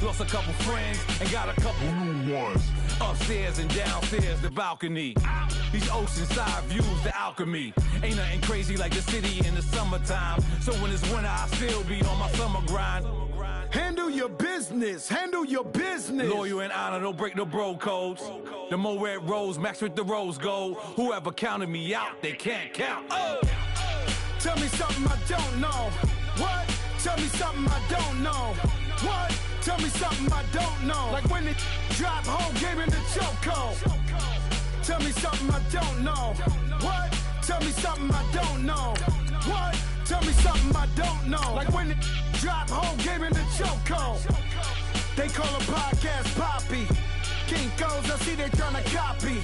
Lost a couple friends and got a couple new ones. Upstairs and downstairs, the balcony. These oceanside views, the alchemy. Ain't nothing crazy like the city in the summertime. So when it's winter, I still be on my summer grind. Handle your business. Handle your business. Loyal and honor, don't break the bro codes. The more red rose, max with the rose gold. Whoever counted me out, they can't count. Oh! Tell me something I don't know. What? Tell me something I don't know. What? Tell me something I don't know. Like when it drop home, game in the chokehold. Tell me something I don't know. What? Tell me something I don't know. What? Tell me something I don't know. Like when it drop home, game in the chokehold. They call a podcast Poppy. Kinkos, I see they tryna copy.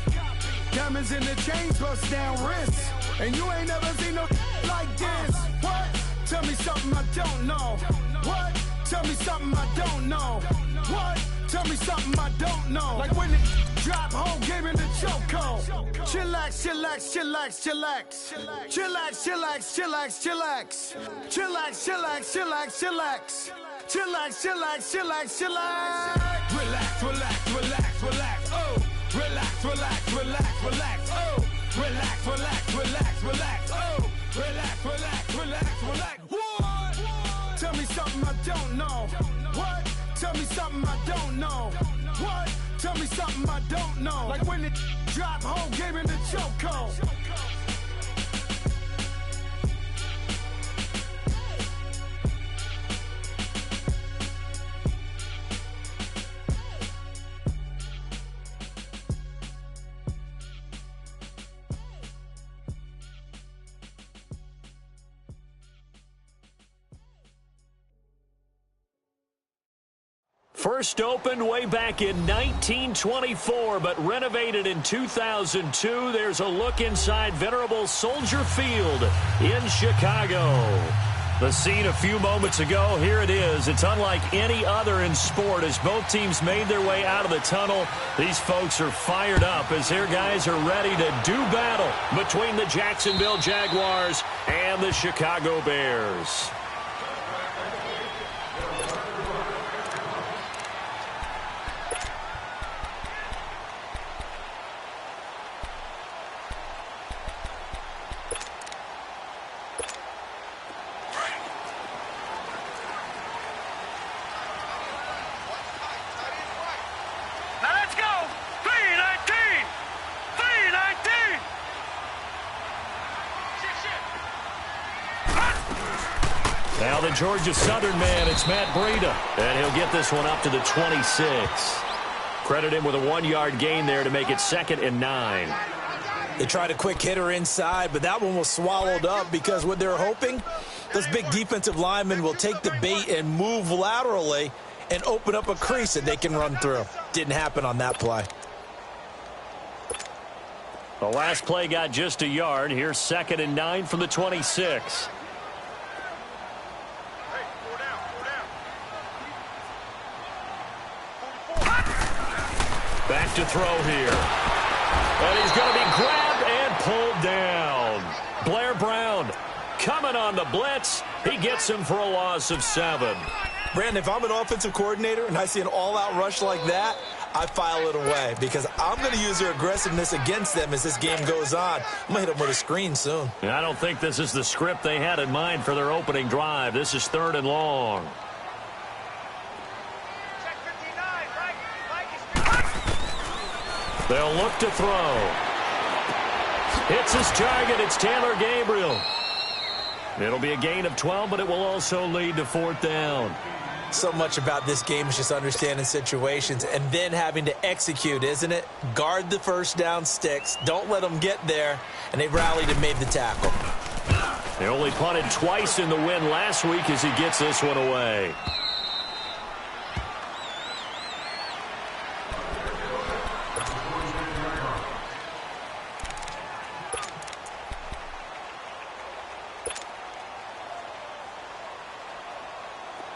Diamonds in the chains, bust down wrists. And you ain't never seen no like this. What? Tell me something I don't know. What? Tell me something I don't know. What? Tell me something I don't know. Like when it drop home, game in the chokehold. Chillax, chillax, chillax, chillax. Chillax, chillax, chillax, chillax. Chillax, chillax, chillax, chillax. Chillax, chillax, chillax, chillax. Relax, relax, relax, relax. Oh! Relax, relax, relax, relax. Oh! Relax, relax, relax, relax. Oh! Relax, relax, relax, relax. What? Tell me something I don't know. What? Tell me something I don't know. What? Tell me something I don't know. Like when it drop home, game in the chokehold. First opened way back in 1924, but renovated in 2002. There's a look inside venerable Soldier Field in Chicago. The scene a few moments ago, here it is. It's unlike any other in sport as both teams made their way out of the tunnel. These folks are fired up as their guys are ready to do battle between the Jacksonville Jaguars and the Chicago Bears. Now the Georgia Southern man, it's Matt Breida, and he'll get this one up to the 26. Credit him with a 1-yard gain there to make it 2nd and 9. They tried a quick hitter inside, but that one was swallowed up because what they're hoping, those big defensive linemen will take the bait and move laterally and open up a crease that they can run through. Didn't happen on that play. The last play got just a yard. Here's 2nd and 9 from the 26. Back to throw here. And he's going to be grabbed and pulled down. Blair Brown coming on the blitz. He gets him for a loss of 7. Brandon, if I'm an offensive coordinator and I see an all-out rush like that, I file it away because I'm going to use their aggressiveness against them as this game goes on. I'm going to hit them with a screen soon. I don't think this is the script they had in mind for their opening drive. This is 3rd and long. They'll look to throw. Hits his target. It's Taylor Gabriel. It'll be a gain of 12, but it will also lead to 4th down. So much about this game is just understanding situations and then having to execute, isn't it? Guard the first down sticks. Don't let them get there. And they rallied and made the tackle. They only punted twice in the win last week as he gets this one away.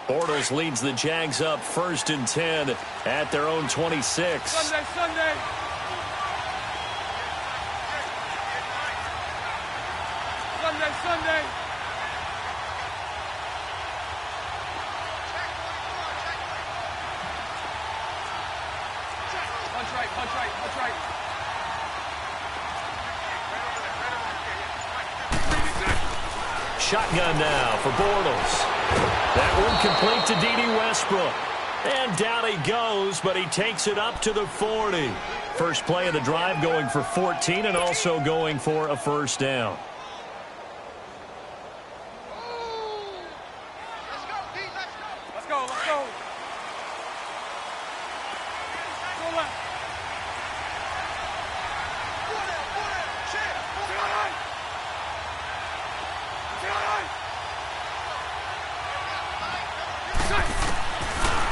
Bortles leads the Jags up 1st and 10 at their own 26. Sunday. Sunday. Shotgun now for Bortles. That one complete to D.D. Westbrook. And down he goes, but he takes it up to the 40. First play of the drive going for 14 and also going for a first down. Let's go.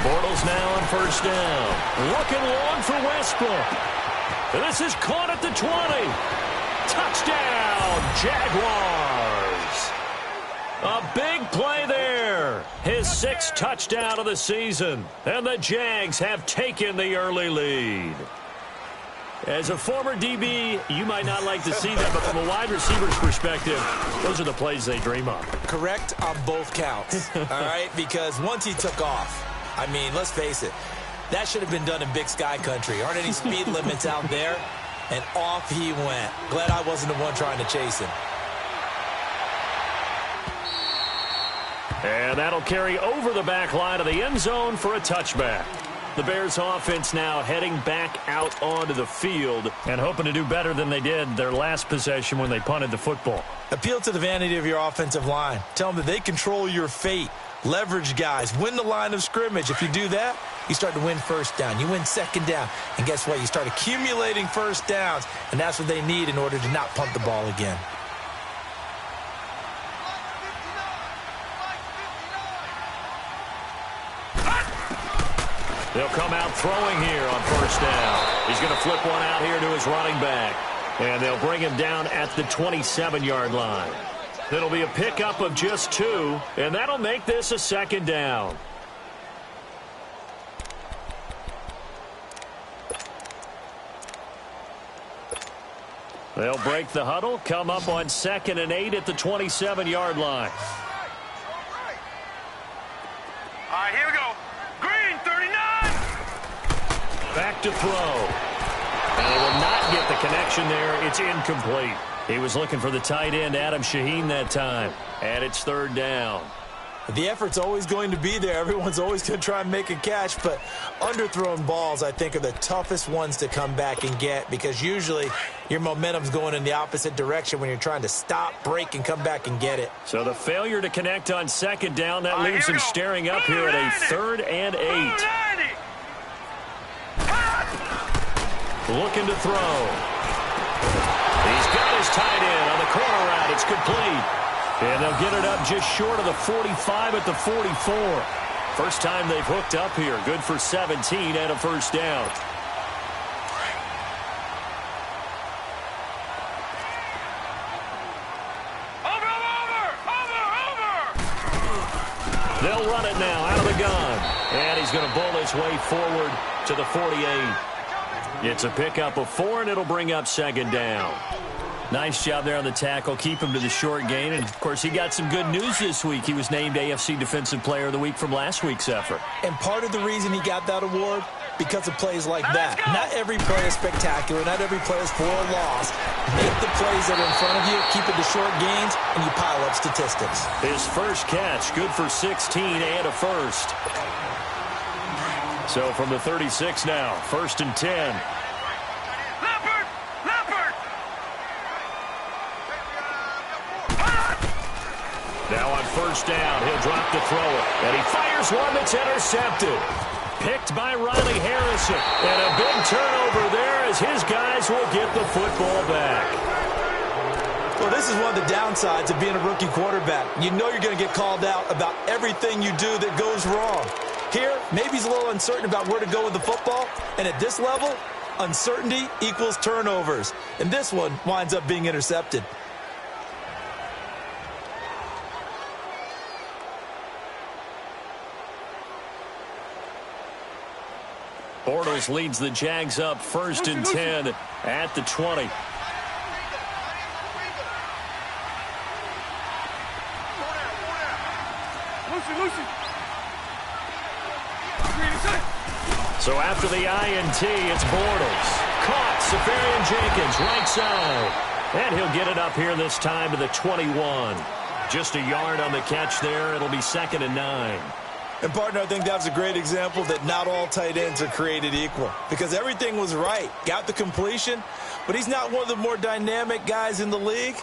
Bortles now on first down. Looking long for Westbrook. This is caught at the 20. Touchdown, Jaguars. A big play there. His 6th touchdown of the season. And the Jags have taken the early lead. As a former DB, you might not like to see that, but from a wide receiver's perspective, those are the plays they dream of. Correct on both counts, all right? Because once he took off, I mean, let's face it, that should have been done in Big Sky country. Aren't any speed limits out there? And off he went. Glad I wasn't the one trying to chase him. And that'll carry over the back line of the end zone for a touchback. The Bears offense now heading back out onto the field and hoping to do better than they did their last possession when they punted the football. Appeal to the vanity of your offensive line. Tell them that they control your fate. Leverage guys. Win the line of scrimmage. If you do that, you start to win first down. You win second down. And guess what? You start accumulating first downs. And that's what they need in order to not punt the ball again. They'll come out throwing here on first down. He's going to flip one out here to his running back. And they'll bring him down at the 27-yard line. It'll be a pickup of just 2, and that'll make this a second down. They'll break the huddle, come up on 2nd and 8 at the 27-yard line. All right, here we go. Green, 39. Back to throw. And he will not get the connection there. It's incomplete. He was looking for the tight end, Adam Shaheen, that time. And it's 3rd down. The effort's always going to be there. Everyone's always going to try and make a catch, but underthrown balls, I think, are the toughest ones to come back and get because usually your momentum's going in the opposite direction when you're trying to stop, break, and come back and get it. So the failure to connect on 2nd down, that leaves him staring up here at a 3rd and 8. Looking to throw. He's got his tight end on the corner route. It's complete. And they'll get it up just short of the 45 at the 44. First time they've hooked up here. Good for 17 and a first down. They'll run it now out of the gun. And he's going to bowl his way forward to the 48. It's a pickup of 4, and it'll bring up 2nd down. Nice job there on the tackle. Keep him to the short gain. And, of course, he got some good news this week. He was named AFC Defensive Player of the Week from last week's effort. And part of the reason he got that award, because of plays like that. Not every play is spectacular. Not every play is for a loss. Make the plays that are in front of you, keep it to short gains, and you pile up statistics. His first catch, good for 16 and a first. So from the 36 now, 1st and 10. Now on first down, he'll drop to throw it. And he fires one that's intercepted. Picked by Riley Harrison. And a big turnover there as his guys will get the football back. Well, this is one of the downsides of being a rookie quarterback. You know you're going to get called out about everything you do that goes wrong. Here, maybe he's a little uncertain about where to go with the football. And at this level, uncertainty equals turnovers. And this one winds up being intercepted. Bortles leads the Jags up 1st and 10 at the 20. So after the INT, it's Bortles. Caught, Safarian Jenkins, right side. And he'll get it up here this time to the 21. Just a yard on the catch there. It'll be 2nd and 9. And, partner, I think that was a great example that not all tight ends are created equal. Because everything was right. Got the completion, but he's not one of the more dynamic guys in the league.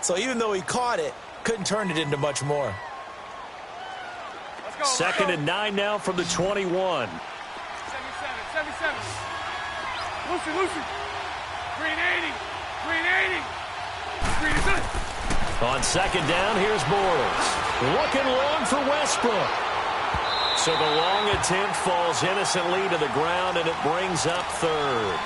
So even though he caught it, couldn't turn it into much more. 2nd and 9 now from the 21. 77. Lucy. Green 80. Green is it. On 2nd down, here's Bortles. Looking long for Westbrook. So the long attempt falls innocently to the ground, and it brings up 3rd.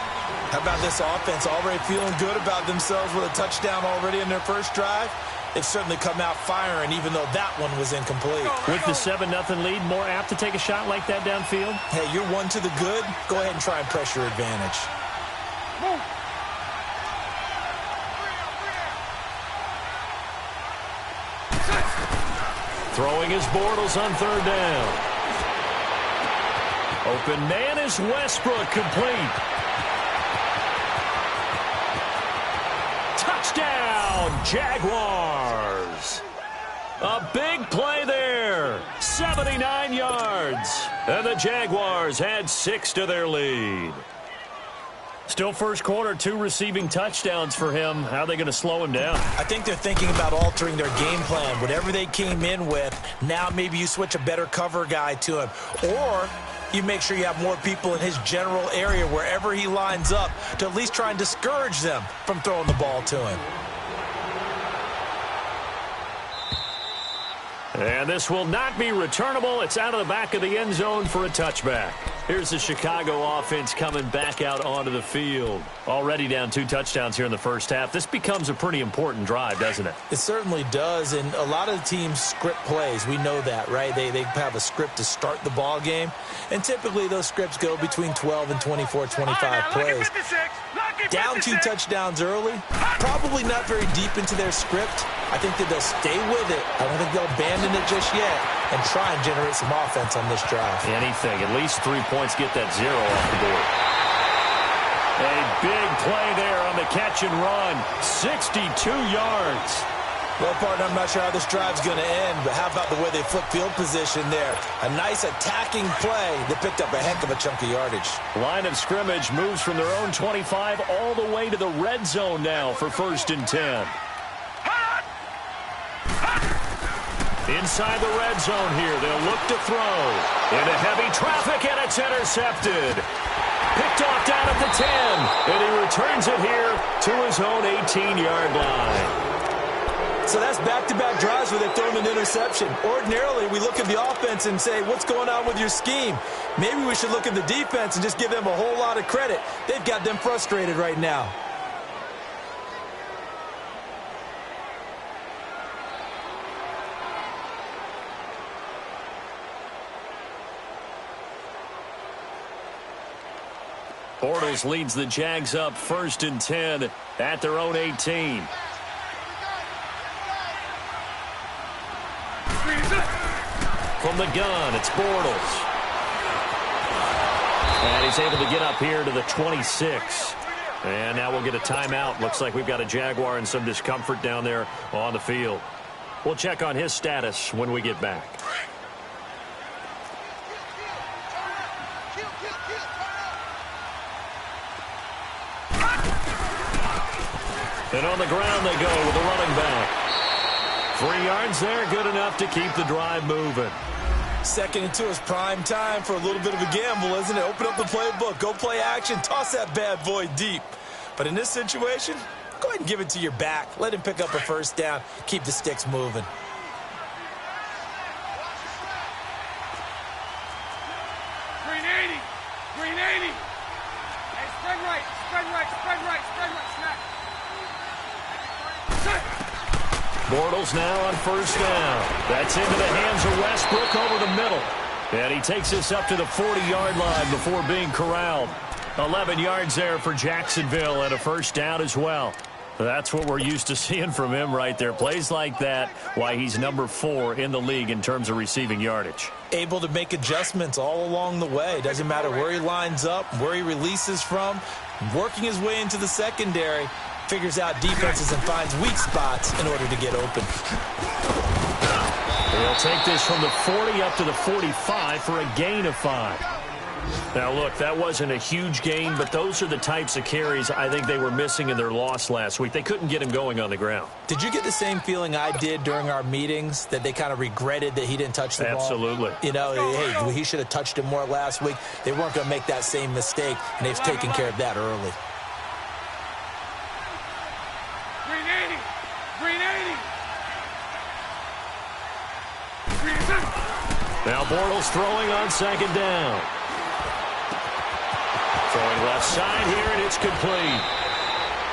How about this offense already feeling good about themselves with a touchdown already in their first drive? They've certainly come out firing, even though that one was incomplete. With the 7-0 lead, more apt to take a shot like that downfield? Hey, you're one to the good. Go ahead and try and press your advantage. Move. Throwing his Bortles on 3rd down. Open man is Westbrook, complete. Touchdown, Jaguars. A big play there. 79 yards. And the Jaguars add 6 to their lead. Still first quarter, 2 receiving touchdowns for him. How are they going to slow him down? I think they're thinking about altering their game plan. Whatever they came in with, now maybe you switch a better cover guy to him. Or you make sure you have more people in his general area wherever he lines up to at least try and discourage them from throwing the ball to him. And this will not be returnable. It's out of the back of the end zone for a touchback. Here's the Chicago offense coming back out onto the field. Already down 2 touchdowns here in the first half. This becomes a pretty important drive, doesn't it? It certainly does, and a lot of the teams script plays. We know that, right? They have a script to start the ball game, and typically those scripts go between 12 and 24, 25 plays. Down 2 touchdowns early, probably not very deep into their script. I think that they'll stay with it. I don't think they'll abandon it just yet and try and generate some offense on this drive. Anything. At least 3 points, get that 0 off the board. A big play there on the catch and run. 62 yards. Well, partner, I'm not sure how this drive's going to end, but how about the way they flip field position there? A nice attacking play that picked up a heck of a chunk of yardage. Line of scrimmage moves from their own 25 all the way to the red zone now for 1st and 10. Inside the red zone here, they'll look to throw. Into heavy traffic, and it's intercepted. Picked off down at the 10, and he returns it here to his own 18-yard line. So that's back-to-back drives where they've thrown an interception. Ordinarily, we look at the offense and say, what's going on with your scheme? Maybe we should look at the defense and just give them a whole lot of credit. They've got them frustrated right now. Bortles leads the Jags up 1st and 10 at their own 18. From the gun, it's Bortles. And he's able to get up here to the 26. And now we'll get a timeout. Looks like we've got a Jaguar and some discomfort down there on the field. We'll check on his status when we get back. And on the ground they go with the running back. 3 yards there, good enough to keep the drive moving. 2nd and 2 is prime time for a little bit of a gamble, isn't it? Open up the playbook, go play action, toss that bad boy deep. But in this situation, go ahead and give it to your back. Let him pick up a 1st down, keep the sticks moving. Green 80. Hey, spread right, snap. Bortles now on 1st down. That's into the hands of Westbrook over the middle. And he takes us up to the 40-yard line before being corralled. 11 yards there for Jacksonville and a 1st down as well. That's what we're used to seeing from him right there. Plays like that, why he's number 4 in the league in terms of receiving yardage. Able to make adjustments all along the way. Doesn't matter where he lines up, where he releases from. Working his way into the secondary, figures out defenses and finds weak spots in order to get open. They'll take this from the 40 up to the 45 for a gain of 5. Now, look, that wasn't a huge gain, but those are the types of carries I think they were missing in their loss last week. They couldn't get him going on the ground. Did you get the same feeling I did during our meetings, that they kind of regretted that he didn't touch the ball? Absolutely. You know, hey, he should have touched it more last week. They weren't going to make that same mistake, and they've taken care of that early. Now Bortles throwing on second down. Throwing left side here, and it's complete.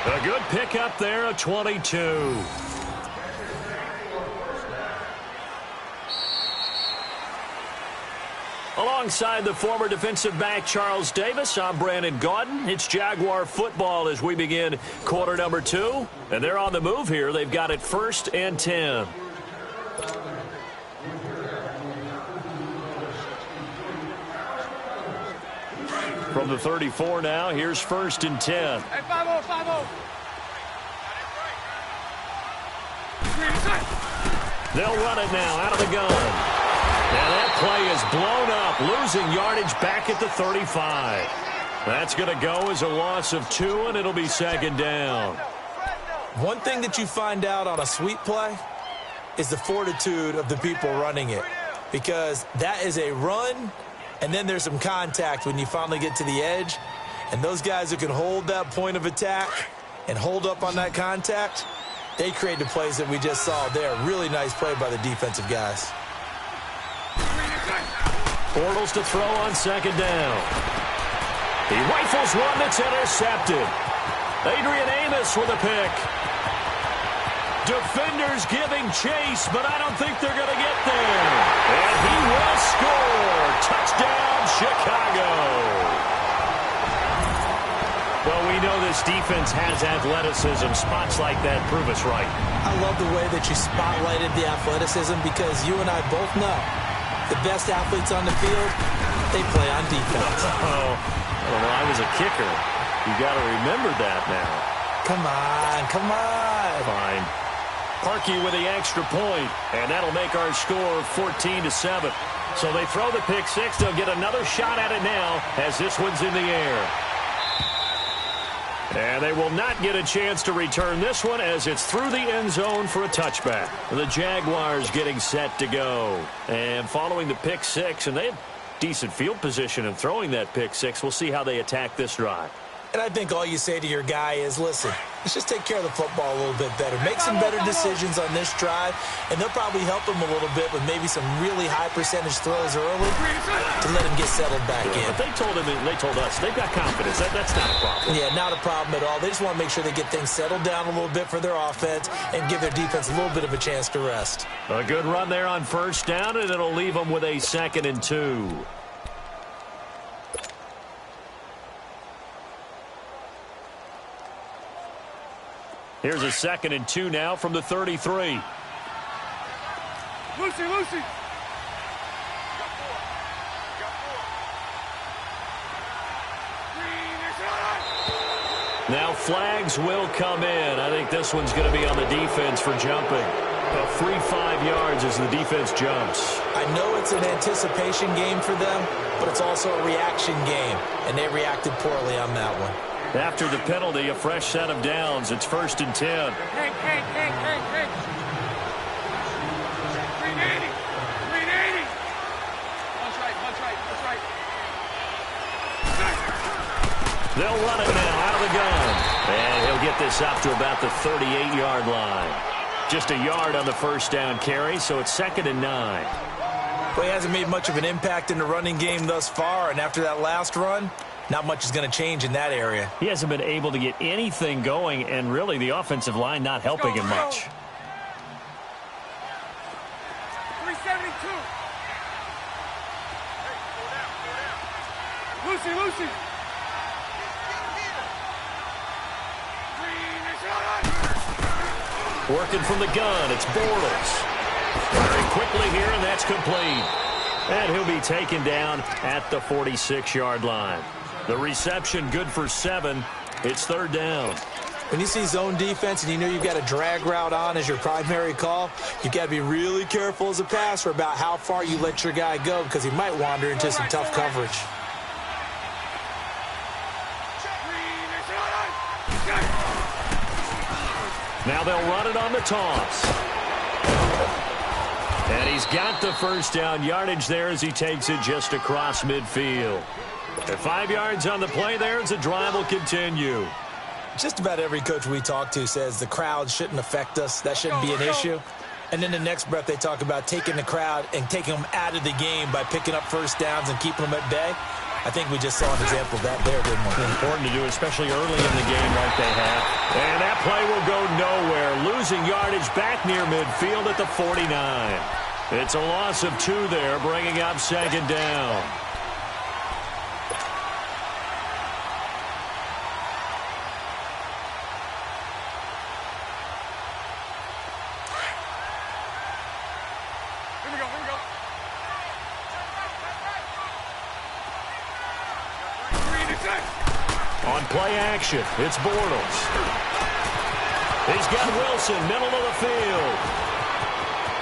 A good pickup there, a 22. Alongside the former defensive back Charles Davis, I'm Brandon Gaudin. It's Jaguar football as we begin quarter number 2. And they're on the move here. They've got it 1st and 10. From the 34 now, here's 1st and 10. Hey, 5-0, 5-0. They'll run it now out of the gun. And that play is blown up, losing yardage back at the 35. That's going to go as a loss of 2, and it'll be 2nd down. One thing that you find out on a sweep play is the fortitude of the people running it, because that is a run, and then there's some contact when you finally get to the edge. And those guys who can hold that point of attack and hold up on that contact, they create the plays that we just saw there. Really nice play by the defensive guys. Bortles to throw on 2nd down. He rifles one that's intercepted. Adrian Amos with a pick. Defenders giving chase, but I don't think they're going to get there. And he will score. Touchdown, Chicago. Well, we know this defense has athleticism. Spots like that prove us right. I love the way that you spotlighted the athleticism, because you and I both know the best athletes on the field, they play on defense. Oh, well, I was a kicker. You got to remember that now. Come on, come on. Fine. Parkey with the extra point, and that'll make our score 14-7. So they throw the pick 6. They'll get another shot at it now as this one's in the air. And they will not get a chance to return this one as it's through the end zone for a touchback. The Jaguars getting set to go. And following the pick 6, and they have decent field position in throwing that pick 6. We'll see how they attack this drive. And I think all you say to your guy is, listen, let's just take care of the football a little bit better. Make some better decisions on this drive, and they'll probably help him a little bit with maybe some really high percentage throws early to let him get settled back in. But they told us they've got confidence. That's not a problem. Yeah, not a problem at all. They just want to make sure they get things settled down a little bit for their offense and give their defense a little bit of a chance to rest. A good run there on 1st down, and it'll leave them with a 2nd and 2. Here's a 2nd and 2 now from the 33. Lucy. Now flags will come in. I think this one's going to be on the defense for jumping. A free 5 yards as the defense jumps. I know it's an anticipation game for them, but it's also a reaction game, and they reacted poorly on that one. After the penalty, a fresh set of downs. It's 1st and 10. Hey. 380. Punch right. They'll run it now out of the gun. And he'll get this up to about the 38-yard line. Just a yard on the 1st down carry, so it's 2nd and 9. Well, he hasn't made much of an impact in the running game thus far, and after that last run, not much is going to change in that area. He hasn't been able to get anything going, and really the offensive line not helping him much. 372. Lucy. Working from the gun, it's Bortles. Very quickly here, and that's complete. And he'll be taken down at the 46-yard line. The reception good for 7. It's third down. When you see zone defense and you know you've got a drag route on as your primary call, you've got to be really careful as a passer about how far you let your guy go because he might wander into some tough coverage. Now they'll run it on the toss. And he's got the first down yardage there as he takes it just across midfield. At 5 yards on the play there as the drive will continue. Just about every coach we talk to says the crowd shouldn't affect us. That shouldn't be an issue. And then the next breath they talk about taking the crowd and taking them out of the game by picking up first downs and keeping them at bay. I think we just saw an example of that there, didn't we? Important to do, especially early in the game like they have. And that play will go nowhere. Losing yardage back near midfield at the 49. It's a loss of 2 there, bringing up second down. On play action, it's Bortles. He's got Wilson, middle of the field.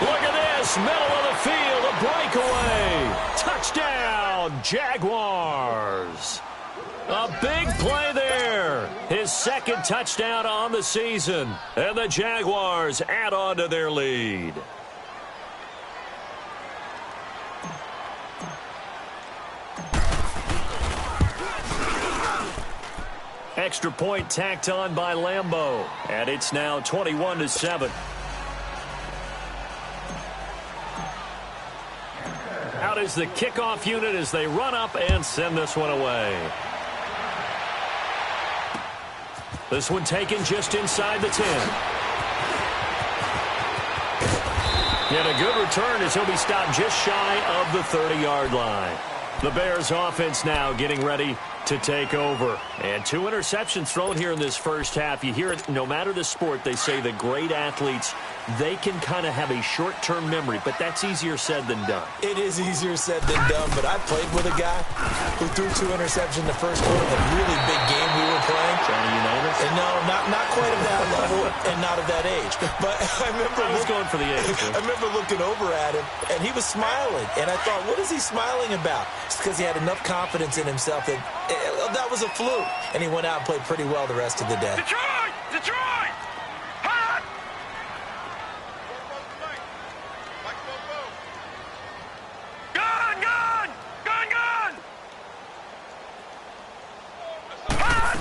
Look at this, middle of the field, a breakaway. Touchdown, Jaguars. A big play there. His second touchdown on the season. And the Jaguars add on to their lead. Extra point tacked on by Lambeau. And it's now 21-7. Out is the kickoff unit as they run up and send this one away. This one taken just inside the 10. And a good return as he'll be stopped just shy of the 30-yard line. The Bears offense now getting ready to take over. And 2 interceptions thrown here in this first half. You hear it, no matter the sport, they say the great athletes, they can kind of have a short-term memory, but that's easier said than done. It is easier said than done, but I played with a guy who threw 2 interceptions in the first quarter of a really big game we were playing. Johnny Unitas? And no, not quite of that level and not of that age. But I remember I was going for the age. I remember looking over at him, and he was smiling. And I thought, what is he smiling about? It's because he had enough confidence in himself that that was a fluke. And he went out and played pretty well the rest of the day. Detroit! Detroit! Hot! Gun! Gun! Gun! Gun! Hot!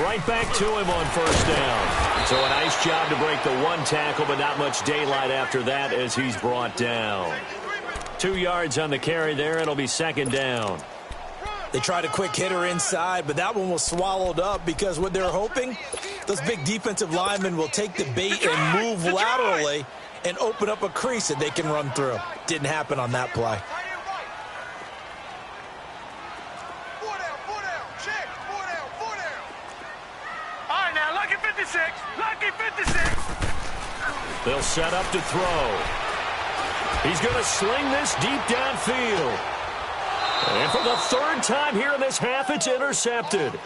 Right back to him on first down. So a nice job to break the 1 tackle, but not much daylight after that as he's brought down. 2 yards on the carry there. It'll be second down. They tried a quick hitter inside, but that one was swallowed up because what they're hoping, those big defensive linemen will take the bait and move laterally and open up a crease that they can run through. Didn't happen on that play. All right, now, lucky 56. Lucky 56. They'll set up to throw. He's going to sling this deep downfield. And for the 3rd time here in this half, it's intercepted.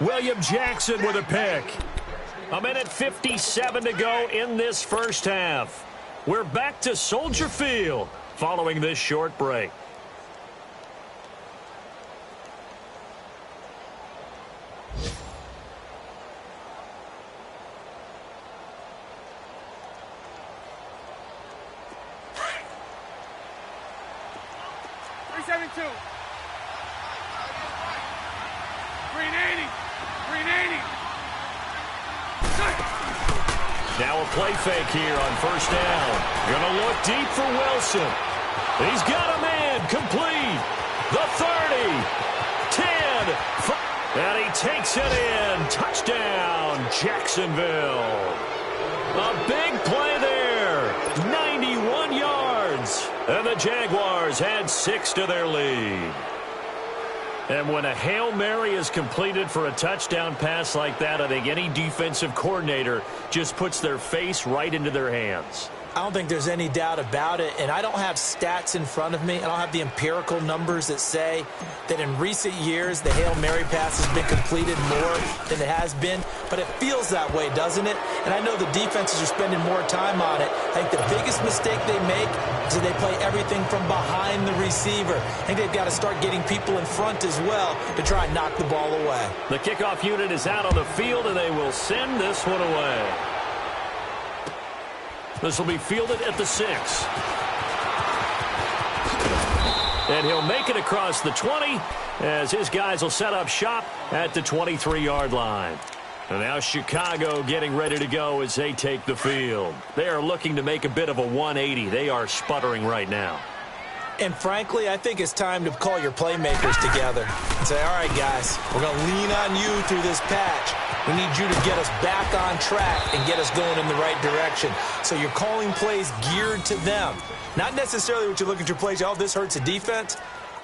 William Jackson with a pick. 1:57 to go in this first half. We're back to Soldier Field following this short break. Now a play fake here on first down. Gonna look deep for Wilson. He's got a man complete. The 30, 10, and he takes it in. Touchdown, Jacksonville. A big play there. 91 yards. And the Jaguars add 6 to their lead. And when a Hail Mary is completed for a touchdown pass like that, I think any defensive coordinator just puts their face right into their hands. I don't think there's any doubt about it, and I don't have stats in front of me. I don't have the empirical numbers that say that in recent years the Hail Mary pass has been completed more than it has been, but it feels that way, doesn't it? And I know the defenses are spending more time on it. I think the biggest mistake they make is that they play everything from behind the receiver. I think they've got to start getting people in front as well to try and knock the ball away. The kickoff unit is out on the field, and they will send this one away. This will be fielded at the 6. And he'll make it across the 20 as his guys will set up shop at the 23-yard line. And now Chicago getting ready to go as they take the field. They are looking to make a bit of a 180. They are sputtering right now. And frankly, I think it's time to call your playmakers together and say, all right, guys, we're going to lean on you through this patch. We need you to get us back on track and get us going in the right direction. So you're calling plays geared to them. Not necessarily what you look at your plays, oh, this hurts the defense.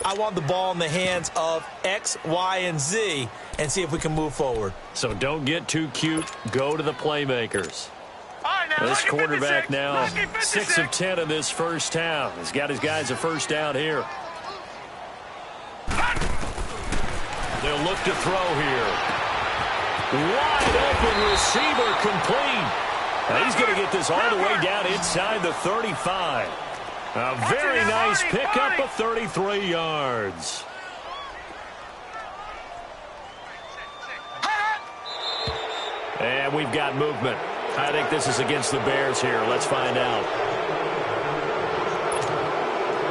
I want the ball in the hands of X, Y, and Z and see if we can move forward. So don't get too cute. Go to the playmakers. This quarterback now 6 of 10 in this first half. He's got his guys a first down here. They'll look to throw here. Wide open receiver complete. And he's going to get this all the way down inside the 35. A very nice pickup of 33 yards. And we've got movement. I think this is against the Bears here. Let's find out.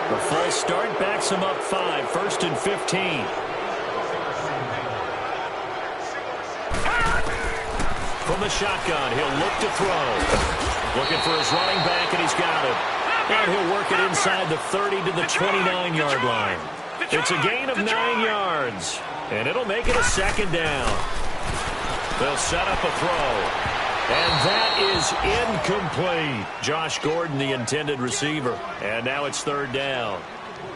The false start backs him up 5, 1st and 15. From the shotgun, he'll look to throw. Looking for his running back, and he's got it. And he'll work it inside the 30 to the 29-yard line. It's a gain of 9 yards, and it'll make it a second down. They'll set up a throw. And that is incomplete. Josh Gordon, the intended receiver. And now it's 3rd down.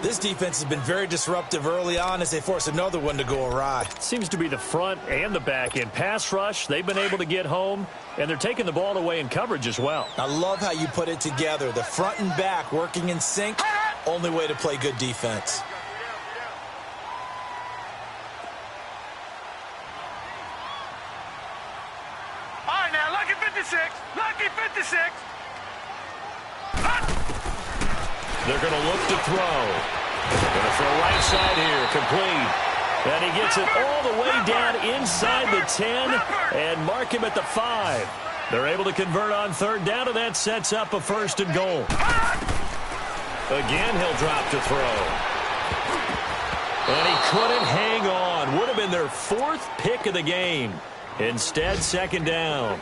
This defense has been very disruptive early on as they force another one to go awry. Seems to be the front and the back end. Pass rush, they've been able to get home, and they're taking the ball away in coverage as well. I love how you put it together. The front and back working in sync, only way to play good defense. They're going to look to throw. Going to throw right side here, complete. And he gets it all the way down inside the 10 and mark him at the 5. They're able to convert on 3rd down, and that sets up a 1st and goal. Again, he'll drop to throw. And he couldn't hang on. Would have been their 4th pick of the game. Instead, 2nd down.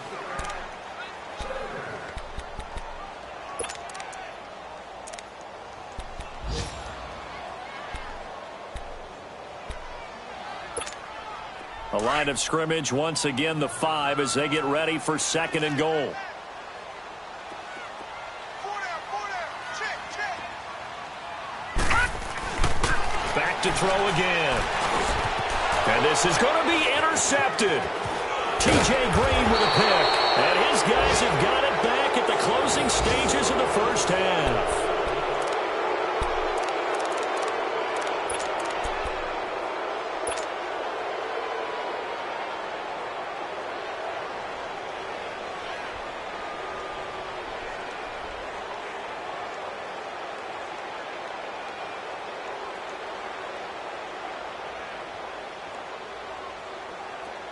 A line of scrimmage, once again the 5 as they get ready for 2nd and goal. Back to throw again. And this is going to be intercepted. T.J. Green with a pick. And his guys have got it back at the closing stages of the first half.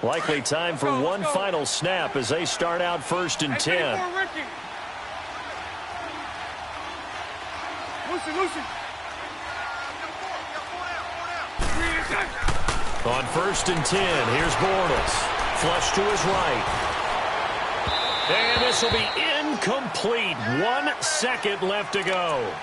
Likely time for one final snap as they start out 1st and 10. On 1st and 10, here's Bortles. Flush to his right. And this will be incomplete. 1 second left to go.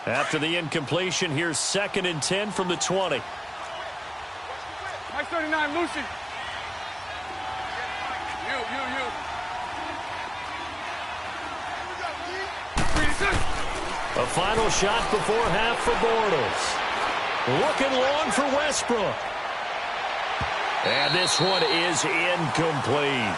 After the incompletion, here's 2nd and 10 from the 20. Mike 39, Lucy. You. A final shot before half for Bortles. Looking long for Westbrook. And this one is incomplete.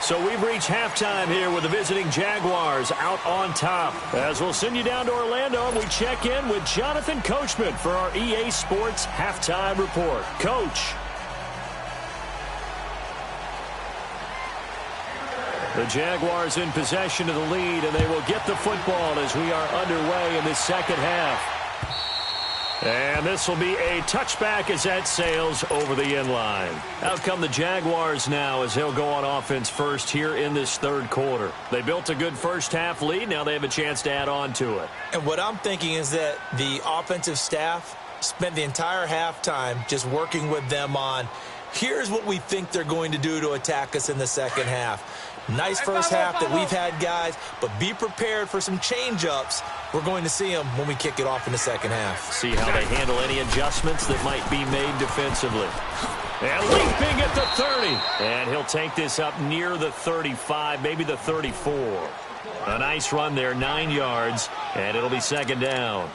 So we've reached halftime here with the visiting Jaguars out on top. As we'll send you down to Orlando, and we check in with Jonathan Coachman for our EA Sports Halftime Report. Coach. The Jaguars in possession of the lead, and they will get the football as we are underway in the second half. And this will be a touchback as that sails over the end line. Out come the Jaguars now as they'll go on offense first here in this third quarter. They built a good first half lead. Now they have a chance to add on to it. And what I'm thinking is that the offensive staff spent the entire halftime just working with them on, here's what we think they're going to do to attack us in the second half. Nice first half that we've had, guys, but be prepared for some change-ups. We're going to see them when we kick it off in the second half. See how they handle any adjustments that might be made defensively. And leaping at the 30. And he'll take this up near the 35, maybe the 34. A nice run there, 9 yards, and it'll be second down.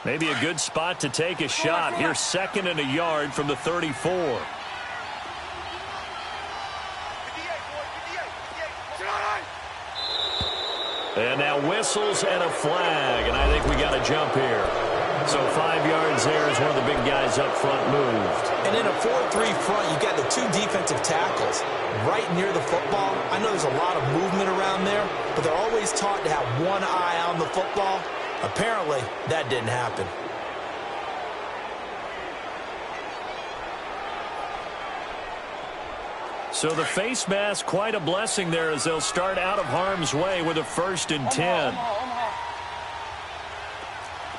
Maybe a good spot to take a shot. Here's 2nd and a yard from the 34. And now whistles and a flag, and I think we got a jump here. So 5 yards there as one of the big guys up front moved. And in a 4-3 front, you got the 2 defensive tackles right near the football. I know there's a lot of movement around there, but they're always taught to have one eye on the football. Apparently, that didn't happen. So the face mask, quite a blessing there as they'll start out of harm's way with a 1st and 10.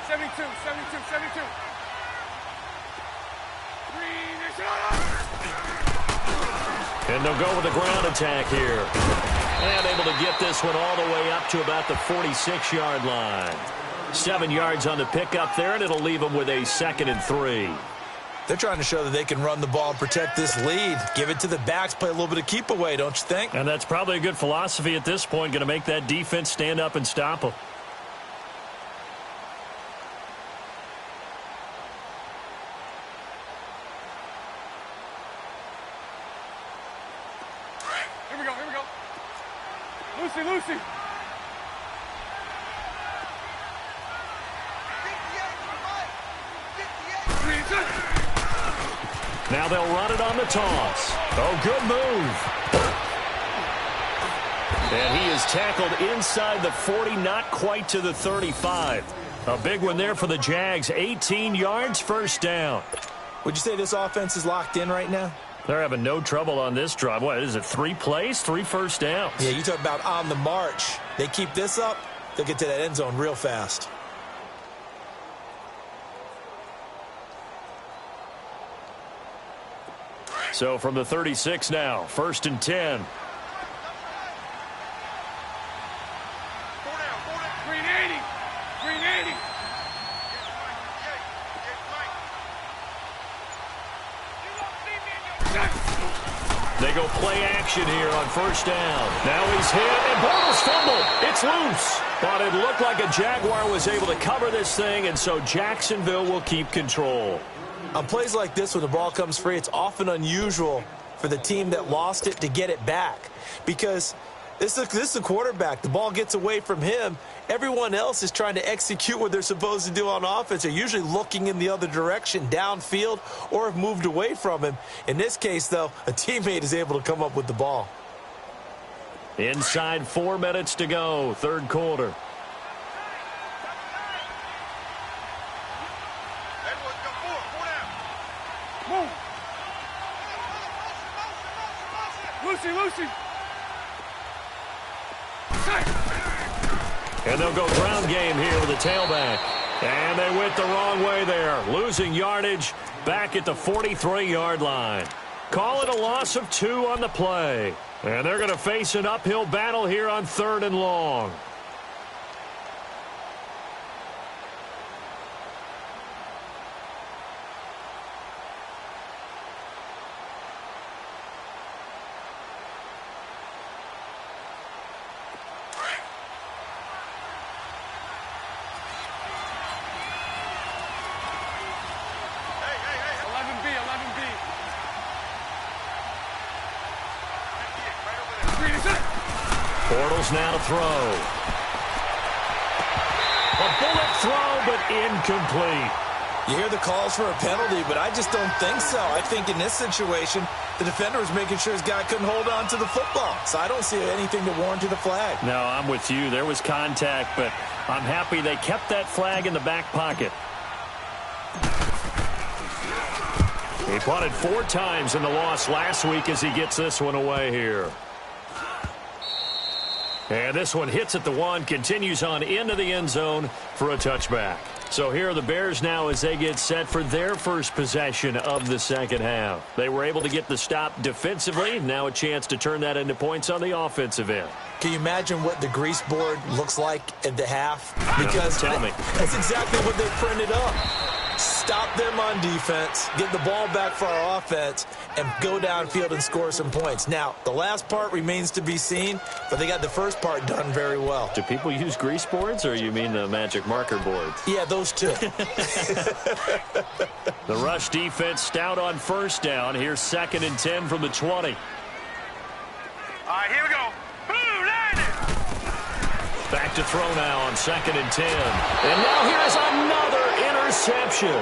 72. And they'll go with the ground attack here. And able to get this one all the way up to about the 46-yard line. 7 yards on the pickup there, and it'll leave them with a 2nd and 3. They're trying to show that they can run the ball and protect this lead. Give it to the backs, play a little bit of keep away, don't you think? And that's probably a good philosophy at this point, going to make that defense stand up and stop them. Here we go. Lucy. Now they'll run it on the toss. Oh, good move. And he is tackled inside the 40, not quite to the 35. A big one there for the Jags. 18 yards, first down. Would you say this offense is locked in right now? They're having no trouble on this drive. What is it, 3 plays, 3 first downs? Yeah, you talk about on the march. They keep this up, they'll get to that end zone real fast. So from the 36 now, 1st and 10. They go play action here on 1st down. Now he's hit, and Bortles fumbled. It's loose. But it looked like a Jaguar was able to cover this thing, and so Jacksonville will keep control. On plays like this, when the ball comes free, it's often unusual for the team that lost it to get it back. Because this is a quarterback. The ball gets away from him. Everyone else is trying to execute what they're supposed to do on offense. They're usually looking in the other direction, downfield, or have moved away from him. In this case, though, a teammate is able to come up with the ball. Inside 4 minutes to go, third quarter. Lucy. And they'll go ground game here with the tailback. And they went the wrong way there, losing yardage back at the 43-yard line. Call it a loss of 2 on the play. And they're going to face an uphill battle here on 3rd and long. Bortles now to throw. A bullet throw, but incomplete. You hear the calls for a penalty, but I just don't think so. I think in this situation, the defender was making sure his guy couldn't hold on to the football. So I don't see anything to warrant a flag. No, I'm with you. There was contact, but I'm happy they kept that flag in the back pocket. He punted 4 times in the loss last week as he gets this one away here. And this one hits at the 1, continues on into the end zone for a touchback. So here are the Bears now as they get set for their first possession of the second half. They were able to get the stop defensively. Now a chance to turn that into points on the offensive end. Can you imagine what the grease board looks like at the half? Because tell me. That's exactly what they printed up. Stop them on defense, get the ball back for our offense, and go downfield and score some points. Now, the last part remains to be seen, but they got the first part done very well. Do people use grease boards, or you mean the magic marker boards? Yeah, those two. The rush defense stout on first down. Here's 2nd and 10 from the 20. All right, here we go. Back to throw now on 2nd and 10. And now here's another interception.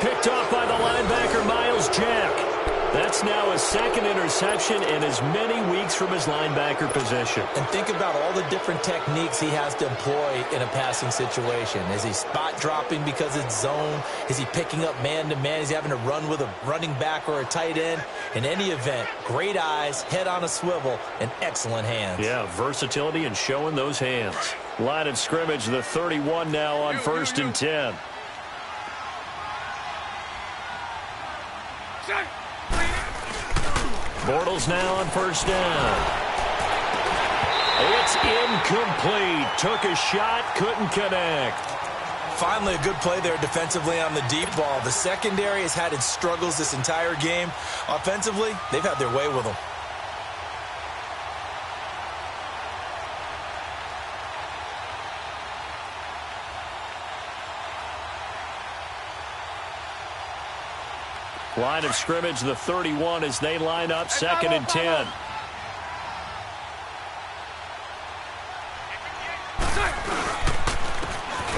Picked off by the linebacker, Miles Jack. That's now his 2nd interception in as many weeks from his linebacker position. And think about all the different techniques he has to employ in a passing situation. Is he spot dropping because it's zone? Is he picking up man-to-man? Is he having to run with a running back or a tight end? In any event, great eyes, head on a swivel, and excellent hands. Yeah, versatility and showing those hands. Line of scrimmage, the 31 now on 1st and 10. Bortles now on first down. It's incomplete. Took a shot, couldn't connect. Finally, a good play there defensively on the deep ball. The secondary has had its struggles this entire game. Offensively, they've had their way with them. Line of scrimmage, the 31 as they line up 2nd and 10.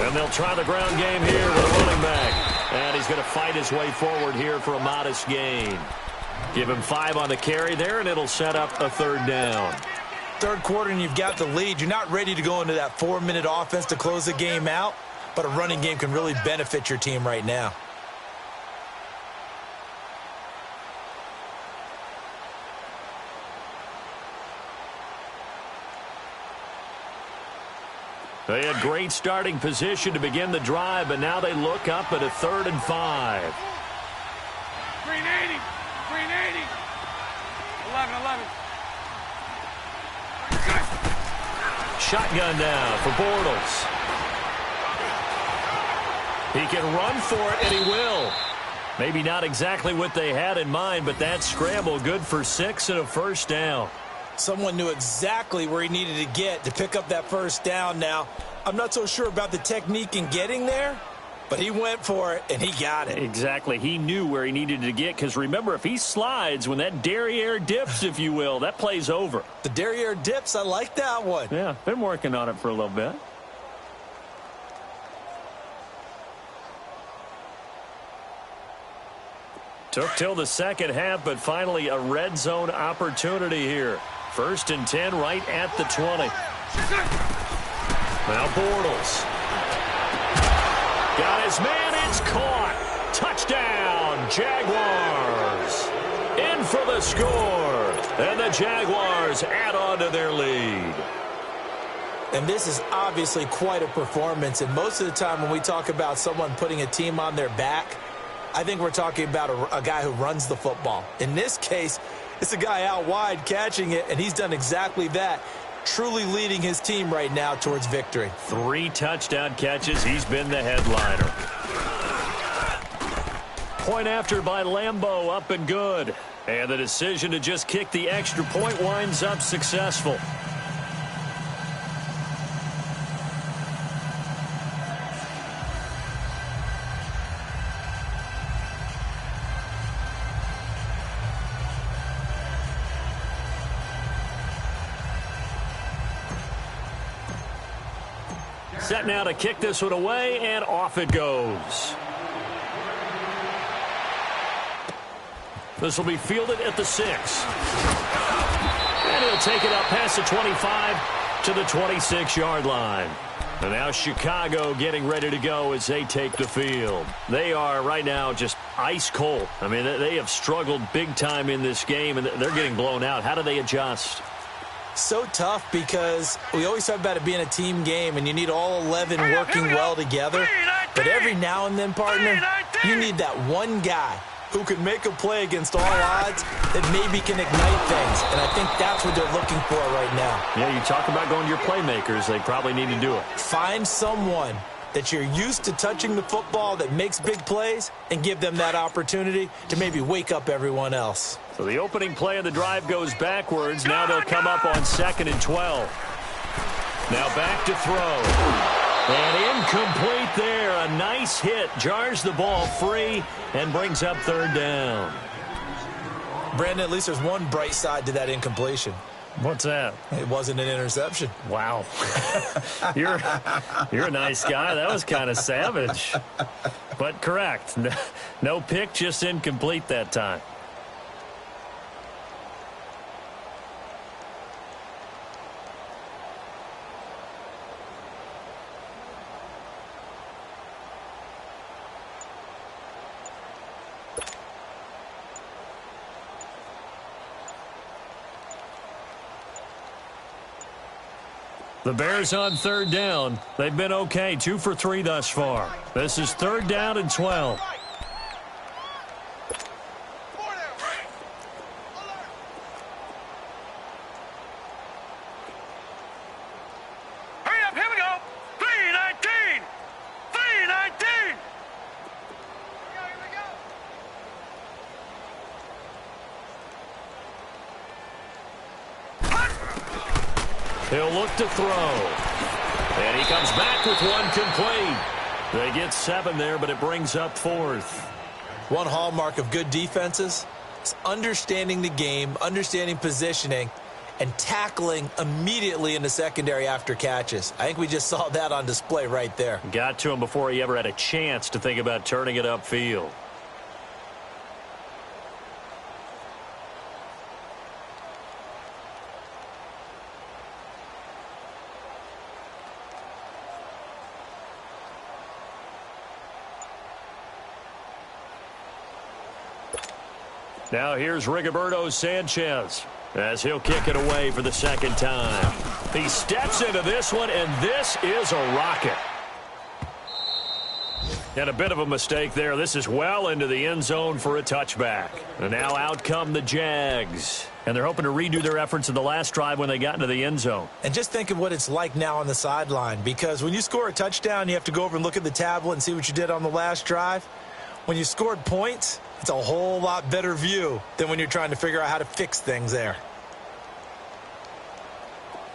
And they'll try the ground game here with a running back. And he's going to fight his way forward here for a modest gain. Give him 5 on the carry there, and it'll set up a 3rd down. Third quarter, and you've got the lead. You're not ready to go into that 4-minute offense to close the game out, but a running game can really benefit your team right now. They had great starting position to begin the drive, but now they look up at a 3rd and 5. Green 80. 11. Shotgun down for Bortles. He can run for it, and he will. Maybe not exactly what they had in mind, but that scramble good for 6 and a first down. Someone knew exactly where he needed to get to pick up that first down. Now, I'm not so sure about the technique in getting there, but he went for it, and he got it. Exactly. He knew where he needed to get, because remember, if he slides, when that derriere dips, if you will, that play's over. The derriere dips, I like that one. Yeah, been working on it for a little bit. Took till the second half, but finally a red zone opportunity here. 1st and 10 right at the 20. Now Bortles. Got his man, it's caught. Touchdown, Jaguars. In for the score. And the Jaguars add on to their lead. And this is obviously quite a performance. And most of the time when we talk about someone putting a team on their back, I think we're talking about a guy who runs the football. In this case, it's a guy out wide catching it, and he's done exactly that, truly leading his team right now towards victory. 3 touchdown catches. He's been the headliner. Point after by Lambeau, up and good. And the decision to just kick the extra point winds up successful. Set now to kick this one away, and off it goes. This will be fielded at the 6. And he'll take it up past the 25 to the 26-yard line. And now Chicago getting ready to go as they take the field. They are right now just ice cold. I mean, they have struggled big time in this game, and they're getting blown out. How do they adjust? So tough because we always talk about it being a team game, and you need all 11 working well together. But every now and then, partner, you need that one guy who can make a play against all odds that maybe can ignite things. And I think that's what they're looking for right now. Yeah, you talk about going to your playmakers. They probably need to do it. Find someone that you're used to touching the football that makes big plays and give them that opportunity to maybe wake up everyone else. So the opening play of the drive goes backwards. Now they'll come up on 2nd and 12. Now back to throw. And incomplete there. A nice hit. Jars the ball free and brings up 3rd down. Brandon, at least there's one bright side to that incompletion. What's that? It wasn't an interception. Wow. You're a nice guy. That was kind of savage. But correct. No pick, just incomplete that time. The Bears on 3rd down. They've been okay, 2 for 3 thus far. This is 3rd down and 12. Hurry up, here we go. 319. 319. Here we go. He'll look to throw. And he comes back with one complete. They get 7 there, but it brings up 4th. One hallmark of good defenses is understanding the game, understanding positioning, and tackling immediately in the secondary after catches. I think we just saw that on display right there. Got to him before he ever had a chance to think about turning it upfield. Now here's Rigoberto Sanchez as he'll kick it away for the 2nd time. He steps into this one, and this is a rocket. And a bit of a mistake there. This is well into the end zone for a touchback. And now out come the Jags. And they're hoping to redo their efforts in the last drive when they got into the end zone. And just think of what it's like now on the sideline, because when you score a touchdown, you have to go over and look at the tablet and see what you did on the last drive. When you scored points, it's a whole lot better view than when you're trying to figure out how to fix things there.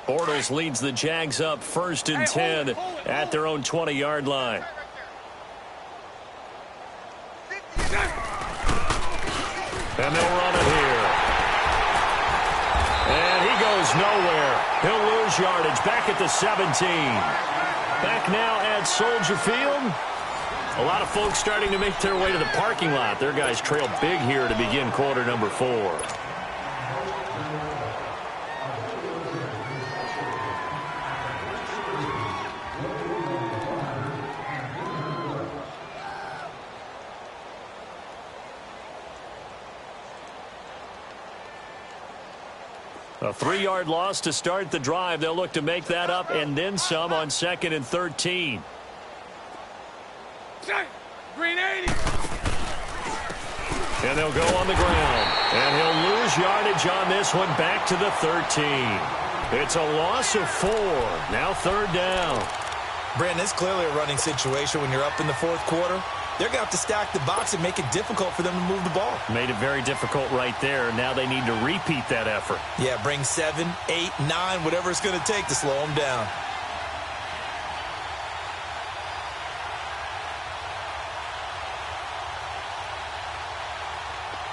Bortles leads the Jags up 1st and 10 at their own 20-yard line. And they'll run it here. And he goes nowhere. He'll lose yardage back at the 17. Back now at Soldier Field. A lot of folks starting to make their way to the parking lot. Their guys trail big here to begin quarter number 4. A 3-yard loss to start the drive. They'll look to make that up and then some on 2nd and 13. Green 80. And they'll go on the ground. And he'll lose yardage on this one back to the 13. It's a loss of 4. Now 3rd down. Brandon, it's clearly a running situation when you're up in the 4th quarter. They're going to have to stack the box and make it difficult for them to move the ball. Made it very difficult right there. Now they need to repeat that effort. Yeah, bring 7, 8, 9, whatever it's going to take to slow them down.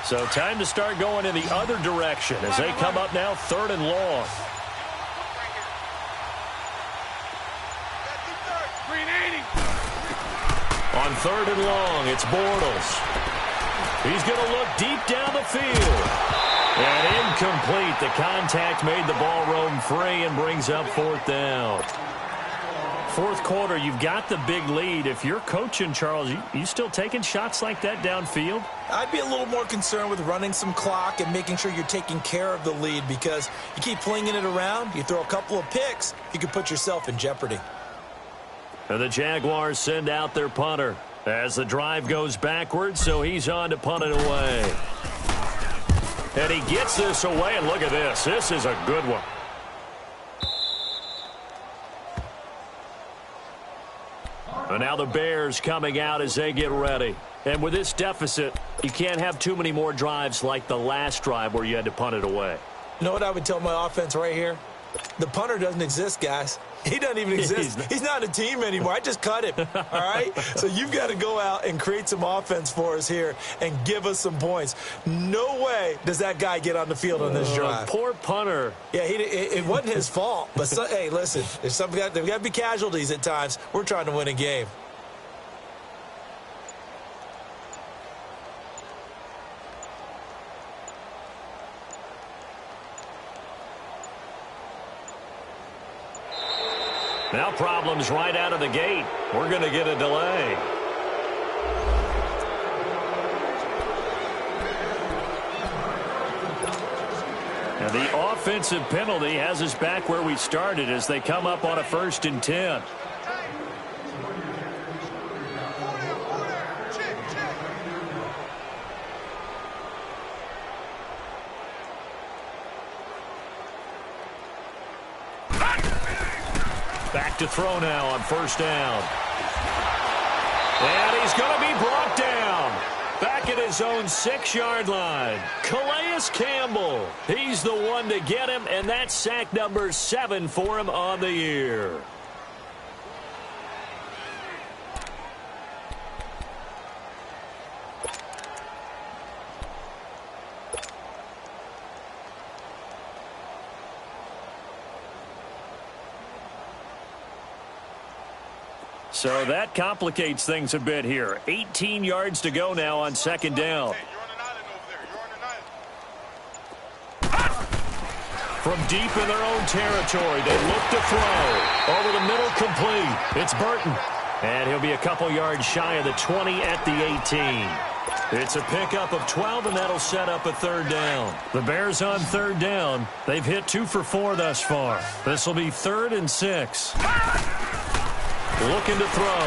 So time to start going in the other direction as they come up now 3rd and long. On 3rd and long, it's Bortles. He's going to look deep down the field. And incomplete. The contact made the ball roam free and brings up 4th down. 4th quarter, you've got the big lead. If you're coaching, Charles, you still taking shots like that downfield? I'd be a little more concerned with running some clock and making sure you're taking care of the lead, because you keep flinging it around, you throw a couple of picks, you could put yourself in jeopardy. And the Jaguars send out their punter as the drive goes backwards, so he's on to punt it away. And he gets this away, and look at this. This is a good one. And now the Bears coming out as they get ready. And with this deficit, you can't have too many more drives like the last drive where you had to punt it away. You know what I would tell my offense right here? The punter doesn't exist, guys. He doesn't even exist. He's not a team anymore. I just cut him, all right? So you've got to go out and create some offense for us here and give us some points. No way does that guy get on the field on this drive. Poor punter. Yeah, it wasn't his fault. But, hey, listen, there's got to be casualties at times. We're trying to win a game. Now problems right out of the gate. We're going to get a delay. And the offensive penalty has us back where we started as they come up on a 1st and 10. Back to throw now on 1st down. And he's going to be brought down. Back at his own 6-yard line. Calais Campbell. He's the one to get him, and that's sack number 7 for him on the year. So that complicates things a bit here. 18 yards to go now on 2nd down. From deep in their own territory, they look to throw. Over the middle, complete. It's Burton. And he'll be a couple yards shy of the 20 at the 18. It's a pickup of 12, and that'll set up a 3rd down. The Bears on 3rd down. They've hit 2 for 4 thus far. This will be 3rd and 6. Looking to throw.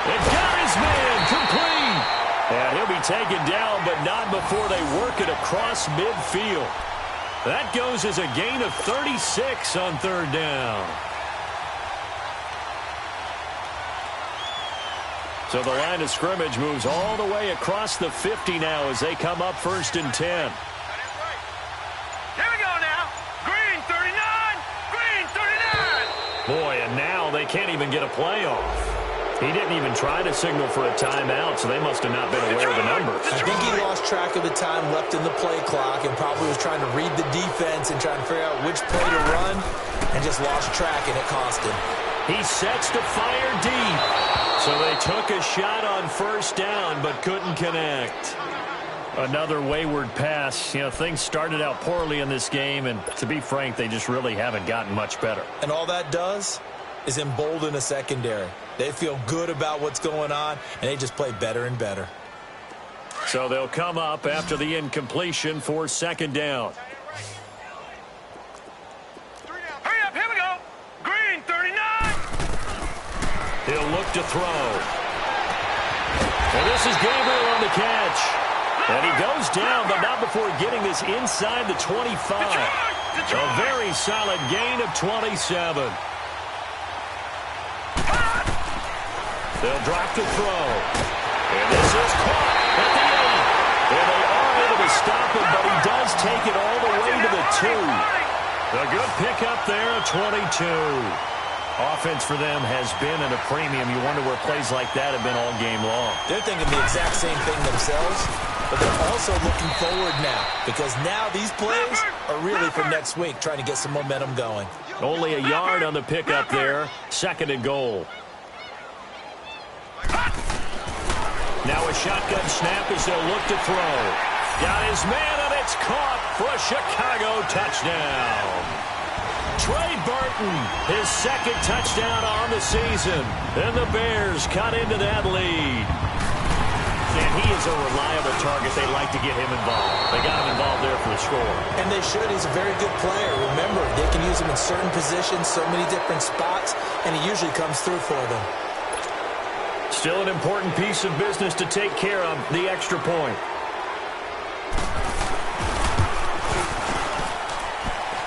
And got his man complete. And he'll be taken down, but not before they work it across midfield. That goes as a gain of 36 on 3rd down. So the line of scrimmage moves all the way across the 50 now as they come up 1st and 10. Boy, and now they can't even get a play off. He didn't even try to signal for a timeout, so they must have not been aware of the numbers. I think he lost track of the time left in the play clock and probably was trying to read the defense and trying to figure out which play to run and just lost track, and it cost him. He sets to fire deep. So they took a shot on 1st down but couldn't connect. Another wayward pass. You know, things started out poorly in this game, and to be frank, they just really haven't gotten much better. And all that does is embolden a secondary. They feel good about what's going on, and they just play better and better. So they'll come up after the incompletion for second down. Hurry up, here we go. Green, 39. He'll look to throw. And this is Gabriel on the catch. And he goes down, but not before getting this inside the 25. A very solid gain of 27. They'll drop to throw. And this is caught at the 8. And they are able to stop him, but he does take it all the way to the 2. A good pickup there of 22. Offense for them has been at a premium. You wonder where plays like that have been all game long. They're thinking the exact same thing themselves, but they're also looking forward now because now these plays are really for next week, trying to get some momentum going. Only a yard on the pickup there. Second and goal. Now a shotgun snap as they'll look to throw. Got his man, and it's caught for a Chicago touchdown. Trey Burton, his second touchdown on the season. And the Bears cut into that lead. And he is a reliable target. They like to get him involved. They got him involved there for the score. And they should. He's a very good player. Remember, they can use him in certain positions, so many different spots, and he usually comes through for them. Still an important piece of business to take care of, the extra point.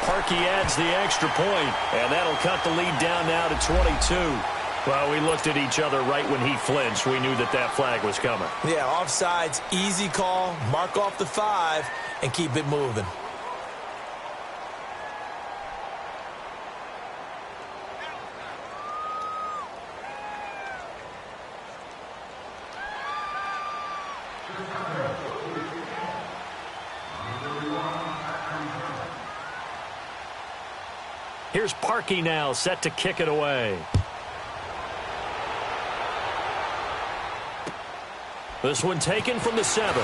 Parkey adds the extra point, and that'll cut the lead down now to 22. Well, we looked at each other right when he flinched. We knew that that flag was coming. Yeah, offsides, easy call, mark off the 5, and keep it moving. Here's Parkey now, set to kick it away. This one taken from the 7.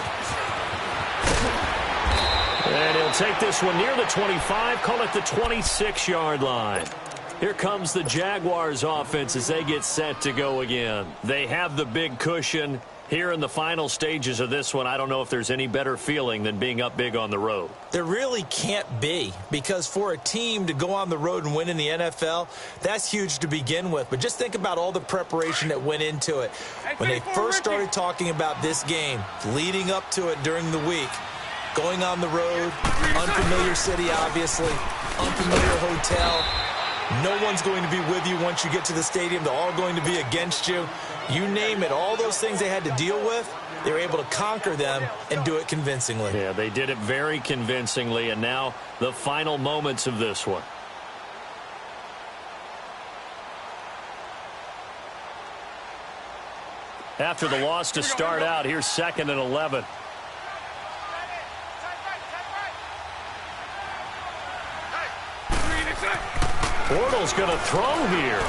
And he'll take this one near the 25, call it the 26-yard line. Here comes the Jaguars offense as they get set to go again. They have the big cushion. Here in the final stages of this one, I don't know if there's any better feeling than being up big on the road. There really can't be, because for a team to go on the road and win in the NFL, that's huge to begin with. But just think about all the preparation that went into it. When they first started talking about this game, leading up to it during the week, going on the road, unfamiliar city, obviously, unfamiliar hotel. No one's going to be with you once you get to the stadium. They're all going to be against you. You name it, all those things they had to deal with, they were able to conquer them and do it convincingly. Yeah, they did it very convincingly, and now the final moments of this one. After the loss to start out, here's 2nd and 11. Bortles going to throw here.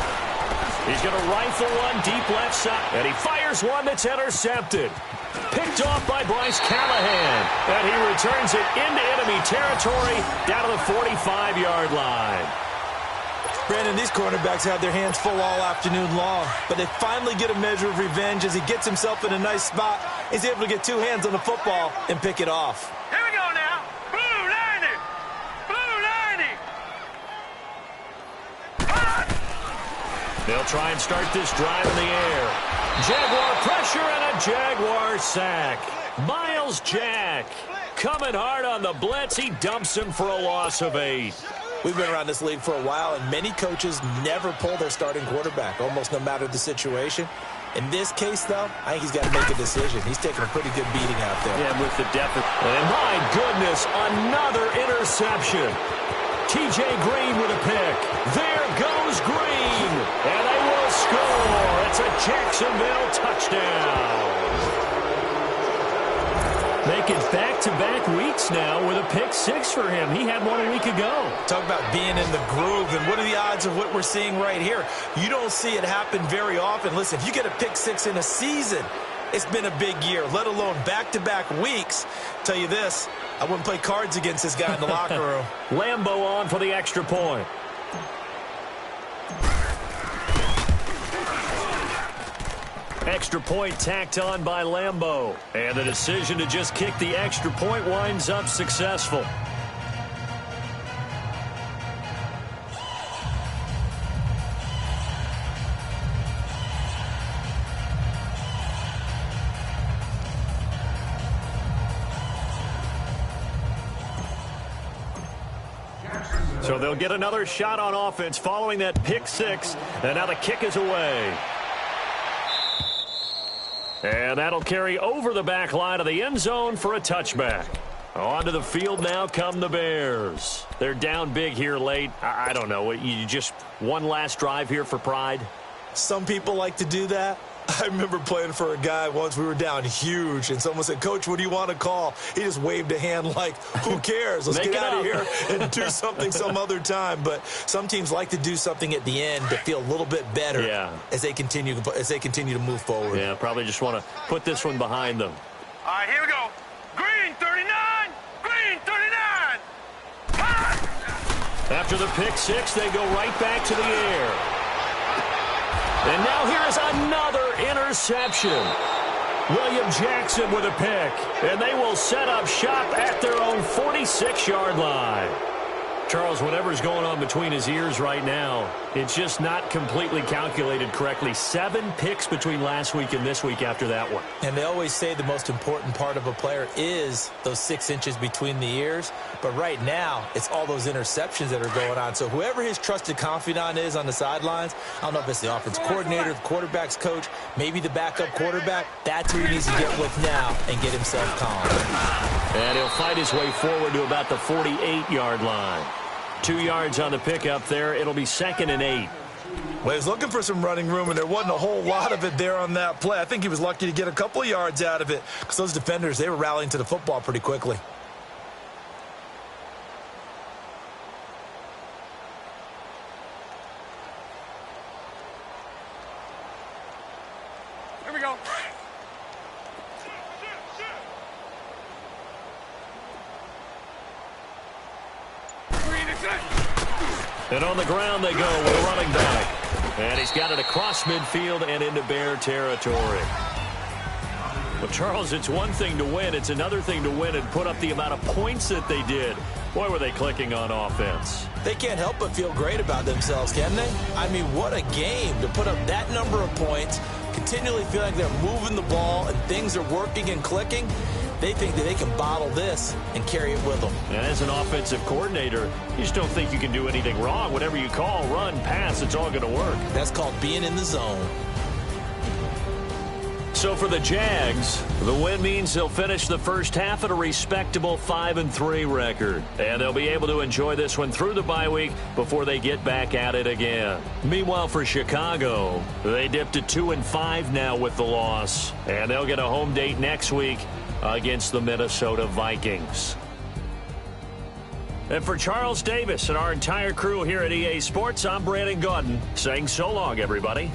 He's going to rifle one deep left side, and he fires one that's intercepted. Picked off by Bryce Callahan, and he returns it into enemy territory down to the 45-yard line. Brandon, these cornerbacks have their hands full all afternoon long, but they finally get a measure of revenge as he gets himself in a nice spot. He's able to get 2 hands on the football and pick it off. Here we go now. Blue 90. They'll try and start this drive in the air. Jaguar pressure and a Jaguar sack. Miles Jack coming hard on the blitz. He dumps him for a loss of 8. We've been around this league for a while, and many coaches never pull their starting quarterback, almost no matter the situation. In this case, though, I think he's got to make a decision. He's taking a pretty good beating out there. Yeah, with the depth. And my goodness, another interception. T.J. Green with a pick. There goes Green. And they will score. It's a Jacksonville touchdown. Making back-to-back weeks now with a pick 6 for him. He had one a week ago. Talk about being in the groove, and what are the odds of what we're seeing right here? You don't see it happen very often. Listen, if you get a pick 6 in a season, it's been a big year, let alone back-to-back weeks. Tell you this, I wouldn't play cards against this guy in the locker room. Lambeau on for the extra point. Extra point tacked on by Lambeau. And the decision to just kick the extra point winds up successful. So they'll get another shot on offense following that pick six. And now the kick is away. And that'll carry over the back line of the end zone for a touchback. Onto the field now come the Bears. They're down big here late. I don't know. You just one last drive here for pride? Some people like to do that. I remember playing for a guy once. We were down huge, and someone said, "Coach, what do you want to call?" He just waved a hand like, who cares? Let's get out of here and do something some other time. But some teams like to do something at the end to feel a little bit better as they continue to move forward. Yeah, probably just want to put this one behind them. All right, here we go. Green 39. Green 39. Ah! After the pick six, they go right back to the air. And now here is another interception. William Jackson with a pick. And they will set up shop at their own 46-yard line. Charles, whatever's going on between his ears right now, it's just not completely calculated correctly. 7 picks between last week and this week after that one. And they always say the most important part of a player is those 6 inches between the ears. But right now, it's all those interceptions that are going on. So whoever his trusted confidant is on the sidelines, I don't know if it's the offense coordinator, the quarterback's coach, maybe the backup quarterback, that's who he needs to get with now and get himself calm. And he'll fight his way forward to about the 48-yard line. 2 yards on the pickup there. It'll be 2nd and 8. Well, he was looking for some running room, and there wasn't a whole lot of it there on that play. I think he was lucky to get a couple of yards out of it because those defenders, they were rallying to the football pretty quickly. Here we go. And on the ground they go with a running back. And he's got it across midfield and into Bear territory. Well, Charles, it's one thing to win. It's another thing to win and put up the amount of points that they did. Boy, were they clicking on offense. They can't help but feel great about themselves, can they? I mean, what a game to put up that number of points, continually feel like they're moving the ball and things are working and clicking. They think that they can bottle this and carry it with them. And as an offensive coordinator, you just don't think you can do anything wrong. Whatever you call, run, pass, it's all going to work. That's called being in the zone. So for the Jags, the win means they'll finish the first half at a respectable 5-3 record. And they'll be able to enjoy this one through the bye week before they get back at it again. Meanwhile, for Chicago, they dipped to 2-5 now with the loss. And they'll get a home date next week against the Minnesota Vikings. And for Charles Davis and our entire crew here at EA Sports, I'm Brandon Gaudin saying so long, everybody.